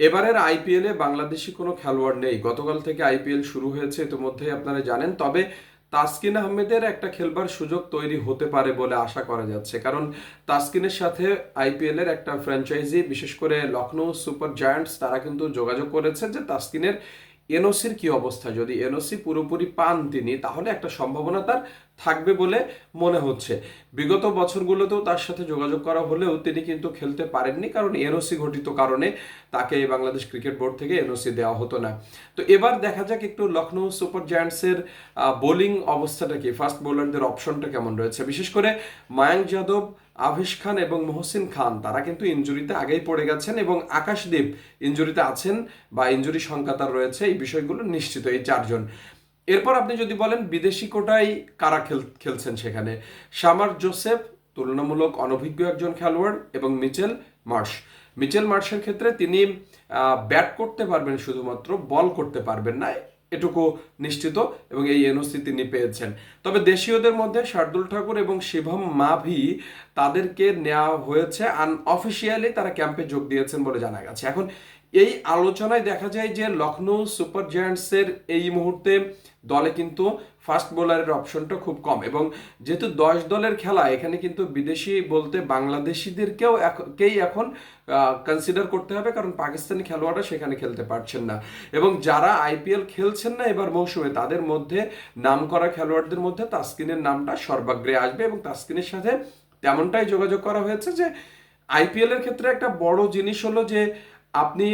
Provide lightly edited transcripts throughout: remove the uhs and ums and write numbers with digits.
এবারের আইপিএলে বাংলাদেশি কোনো খেলোয়াড় নেই। গতকাল থেকে আইপিএল শুরু হয়েছে, ইতিমধ্যেই আপনারা জানেন। তবে তাসকিন আহমেদের একটা খেলবার সুযোগ তৈরি হতে পারে বলে আশা করা যাচ্ছে, কারণ তাসকিনের সাথে আইপিএল এর একটা ফ্র্যাঞ্চাইজি, বিশেষ করে লখনৌ সুপার জায়ান্টস, তারা কিন্তু যোগাযোগ করেছে যে তাসকিনের এনওসির কি অবস্থা। যদি এনওসি পুরোপুরি পান তিনি, তাহলে একটা সম্ভাবনা তার থাকবে বলে মনে হচ্ছে। বিগত বছরগুলোতেও তার সাথে যোগাযোগ করা হলেও তিনি কিন্তু খেলতে পারেননি, কারণ এনওসি ঘটিত কারণে তাকে বাংলাদেশ ক্রিকেট বোর্ড থেকে এনওসি দেওয়া হতো না। তো এবার দেখা যাক একটু লখনৌ সুপার জায়ান্টসের বোলিং অবস্থাটা কি, ফাস্ট বোলারদের অপশনটা কেমন রয়েছে। বিশেষ করে মায়াঙ্ক যাদব, আভেশ খান এবং মহসিন খান, তারা কিন্তু ইনজুরিতে আগেই পড়ে গেছেন, এবং আকাশদীপ ইনজুরিতে আছেন বা ইনজুরি সংখ্যা তার রয়েছে। এই বিষয়গুলো নিশ্চিত, এই চারজন। এরপর আপনি যদি বলেন বিদেশি কোটায় কারা খেলছেন, সেখানে শামার জোসেফ তুলনামূলক অনভিজ্ঞ একজন খেলোয়াড়, এবং মিচেল মার্শের ক্ষেত্রে তিনি ব্যাট করতে পারবেন, শুধুমাত্র বল করতে পারবেন না, এটুকু নিশ্চিত, এবং এই এনওসি তিনি পেয়েছেন। তবে দেশীয়দের মধ্যে শার্দুল ঠাকুর এবং শিবম মাভি, তাদেরকে নেওয়া হয়েছে আনঅফিসিয়ালি, তারা ক্যাম্পে যোগ দিয়েছেন বলে জানা গেছে। এখন এই আলোচনায় দেখা যায় যে লখনৌ সুপার জায়ান্টসের এই মুহূর্তে দলে কিন্তু ফাস্ট বোলারের অপশনটা খুব কম, এবং যেহেতু 10 দলের খেলা, এখানে কিন্তু বিদেশি বলতে বাংলাদেশিদেরকেও এখন কনসিডার করতে হবে, কারণ পাকিস্তানি খেলোয়াড়রা সেখানে খেলতে পারছেন না। এবং যারা আইপিএল খেলছেন না এবার মৌসুমে, তাদের মধ্যে নামকরা খেলোয়াড়দের মধ্যে তাসকিনের নামটা সর্বাগ্রে আসবে, এবং তাসকিনের সাথে তেমনটাই যোগাযোগ করা হয়েছে যে আইপিএল এর ক্ষেত্রে একটা বড় জিনিস হলো যে আপনি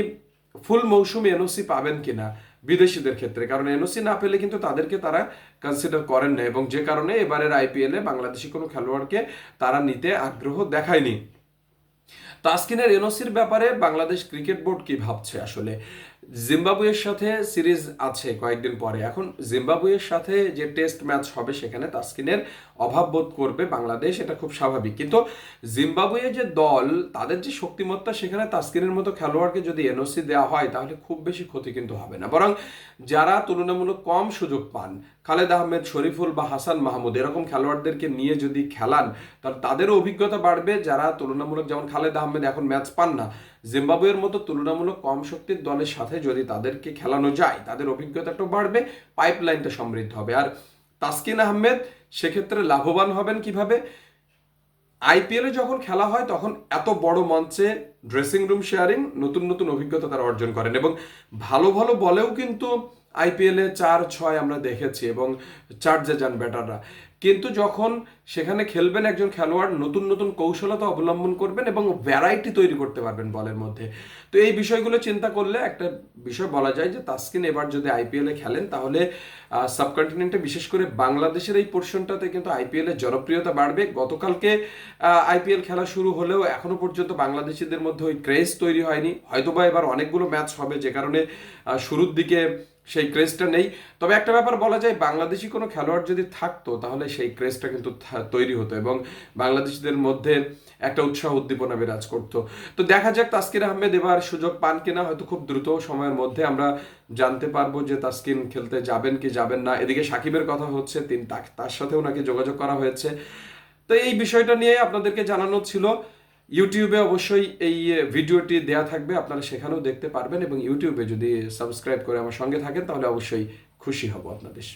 ফুল মৌসুমে এনওসি পাবেন কিনা বিদেশিদের ক্ষেত্রে, কারণ এনওসি না পেলে কিন্তু তাদেরকে তারা কনসিডার করেন না, এবং যে কারণে এবারের আইপিএলে বাংলাদেশি কোনো খেলোয়াড়কে তারা নিতে আগ্রহ দেখায়নি। তাসকিনের এনওসির ব্যাপারে বাংলাদেশ ক্রিকেট বোর্ড কি ভাবছে আসলে? জিম্বাবুয়ের সাথে সিরিজ আছে কয়েকদিন পরে। এখন জিম্বাবুয়ের সাথে যে টেস্ট ম্যাচ হবে, সেখানে তাসকিনের অভাব বোধ করবে বাংলাদেশ, এটা খুব স্বাভাবিক। কিন্তু জিম্বাবুয়ে যে দল, তাদের যে শক্তিমত্তা, সেখানে তাসকিনের মতো খেলোয়াড়কে যদি এনওসি দেওয়া হয়, তাহলে খুব বেশি ক্ষতি কিন্তু হবে না। বরং যারা তুলনামূলক কম সুযোগ পান, খালেদ আহমেদ, শরীফুল বা হাসান মাহমুদ, এরকম খেলোয়াড়দেরকে নিয়ে যদি খেলান, তাহলে তাদেরও অভিজ্ঞতা বাড়বে। যারা তুলনামূলক, যেমন খালেদ আহমেদ এখন ম্যাচ পান না, জিম্বাবুয়ের মতো তুলনামূলক কম শক্তির দলের সাথে যদি তাদেরকে খেলানো যায়, তাদের অভিজ্ঞতাটাও বাড়বে, পাইপলাইনটা সমৃদ্ধ হবে। আর তাসকিন আহমেদ সেক্ষেত্রে লাভবান হবেন কিভাবে? আইপিএলে যখন খেলা হয়, তখন এত বড় মঞ্চে ড্রেসিং রুম শেয়ারিং, নতুন নতুন অভিজ্ঞতা তারা অর্জন করেন, এবং ভালো ভালো বলেও কিন্তু আইপিএলে 4-6 আমরা দেখেছি, এবং চার্জে যান ব্যাটাররা। কিন্তু যখন সেখানে খেলবেন একজন খেলোয়াড়, নতুন নতুন কৌশলতা অবলম্বন করবেন এবং ভ্যারাইটি তৈরি করতে পারবেন বলের মধ্যে। তো এই বিষয়গুলো চিন্তা করলে একটা বিষয় বলা যায় যে তাসকিন এবার যদি আইপিএলে খেলেন, তাহলে সাবকন্টিনেন্টে, বিশেষ করে বাংলাদেশের এই পোর্শনটাতে কিন্তু আইপিএলের জনপ্রিয়তা বাড়বে। গতকালকে আইপিএল খেলা শুরু হলেও এখনো পর্যন্ত বাংলাদেশিদের মধ্যে ওই ক্রেজ তৈরি হয়নি। হয়তোবা এবার অনেকগুলো ম্যাচ হবে, যে কারণে শুরুর দিকে সেই ক্রেজটা নেই। তবে একটা ব্যাপার বলা যায়, বাংলাদেশি কোনো খেলোয়াড় যদি থাকতো, তাহলে সেই ক্রেজটা কিন্তু তৈরি হতো, এবং বাংলাদেশিদের মধ্যে একটা উৎসাহ উদ্দীপনা বিরাজ করতো। তো দেখা যাক তাসকিন আহমেদ এবার সুযোগ পান কিনা। হয়তো খুব দ্রুত সময়ের মধ্যে আমরা জানতে পারবো যে তাসকিন খেলতে যাবেন কি যাবেন না। এদিকে সাকিবের কথা হচ্ছে, তার সাথেও নাকি যোগাযোগ করা হয়েছে। তো এই বিষয়টা নিয়ে আপনাদেরকে জানানো ছিল। ইউটিউবে অবশ্যই এই ভিডিওটি দেয়া থাকবে, আপনারা সেখানেও দেখতে পারবেন, এবং ইউটিউবে যদি সাবস্ক্রাইব করে আমার সঙ্গে থাকেন, তাহলে অবশ্যই খুশি হব আপনাদের।